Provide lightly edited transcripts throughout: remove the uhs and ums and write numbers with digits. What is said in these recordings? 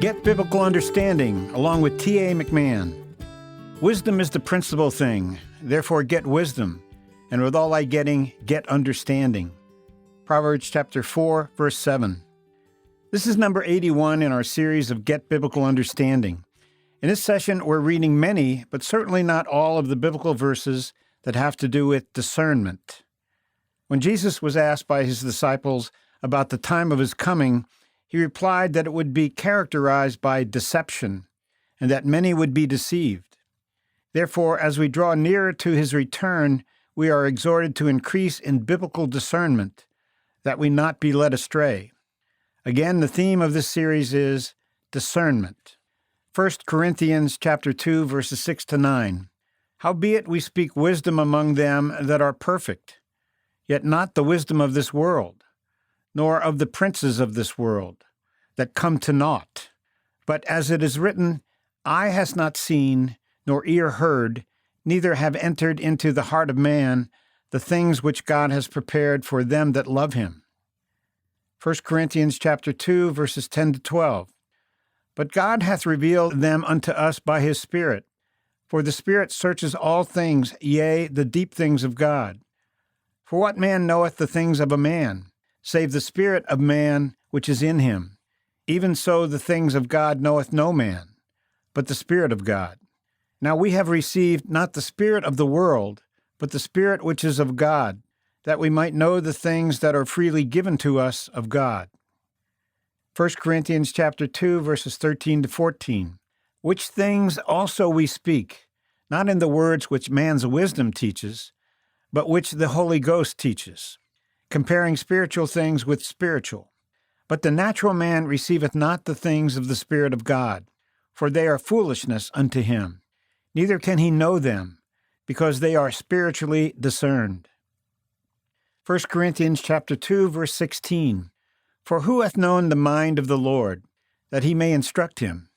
Get Biblical Understanding, along with T.A. McMahon. Wisdom is the principal thing, therefore get wisdom, and with all thy getting, get understanding. Proverbs chapter 4, verse 7. This is number 81 in our series of Get Biblical Understanding. In this session, we're reading many, but certainly not all of the biblical verses that have to do with discernment. When Jesus was asked by his disciples about the time of his coming, he replied that it would be characterized by deception, and that many would be deceived. Therefore, as we draw nearer to his return, we are exhorted to increase in biblical discernment, that we not be led astray. Again, the theme of this series is discernment. 1 Corinthians chapter 2, verses 6 to 9. Howbeit we speak wisdom among them that are perfect, yet not the wisdom of this world, nor of the princes of this world, that come to naught. But as it is written, eye has not seen, nor ear heard, neither have entered into the heart of man the things which God has prepared for them that love him. 1 Corinthians chapter 2, verses 10 to 12. But God hath revealed them unto us by his Spirit. For the Spirit searches all things, yea, the deep things of God. For what man knoweth the things of a man, save the spirit of man which is in him? Even so the things of God knoweth no man, but the Spirit of God. Now we have received not the spirit of the world, but the Spirit which is of God, that we might know the things that are freely given to us of God. 1 Corinthians chapter 2, verses 13 to 14. Which things also we speak, not in the words which man's wisdom teaches, but which the Holy Ghost teaches, comparing spiritual things with spiritual. But the natural man receiveth not the things of the Spirit of God, for they are foolishness unto him. Neither can he know them, because they are spiritually discerned. 1 Corinthians chapter 2, verse 16. For who hath known the mind of the Lord, that he may instruct him?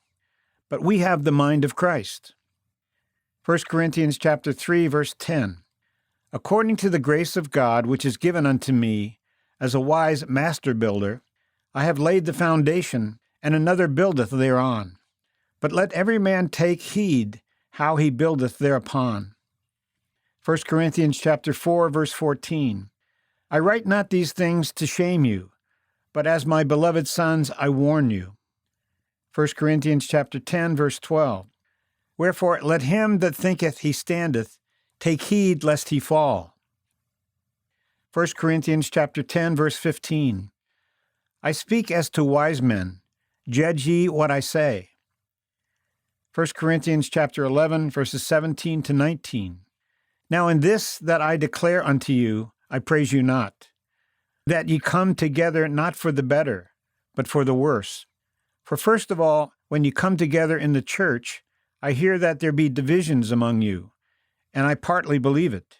But we have the mind of Christ. 1 Corinthians chapter 3, verse 10. According to the grace of God which is given unto me, as a wise masterbuilder, I have laid the foundation, and another buildeth thereon. But let every man take heed how he buildeth thereupon. 1 Corinthians chapter 4, verse 14. I write not these things to shame you, but as my beloved sons I warn you. 1 Corinthians chapter 10, verse 12. Wherefore let him that thinketh he standeth take heed lest he fall. 1 Corinthians chapter 10, verse 15. I speak as to wise men. Judge ye what I say. 1 Corinthians chapter 11, verses 17 to 19. Now in this that I declare unto you, I praise you not, that ye come together not for the better, but for the worse. For first of all, when ye come together in the church, I hear that there be divisions among you, and I partly believe it.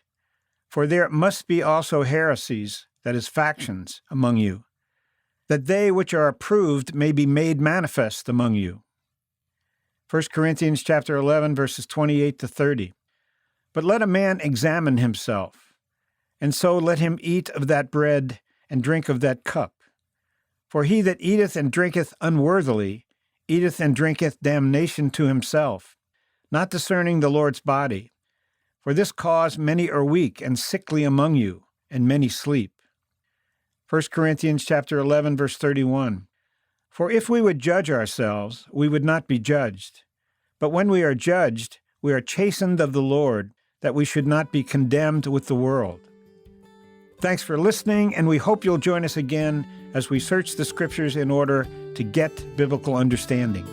For there must be also heresies, that is, factions, among you, that they which are approved may be made manifest among you. 1 Corinthians chapter 11, verses 28 to 30. But let a man examine himself, and so let him eat of that bread and drink of that cup. For he that eateth and drinketh unworthily eateth and drinketh damnation to himself, not discerning the Lord's body. For this cause many are weak and sickly among you, and many sleep. 1 Corinthians chapter 11, verse 31. For if we would judge ourselves, we would not be judged. But when we are judged, we are chastened of the Lord, that we should not be condemned with the world. Thanks for listening, and we hope you'll join us again as we search the Scriptures in order to get biblical understanding.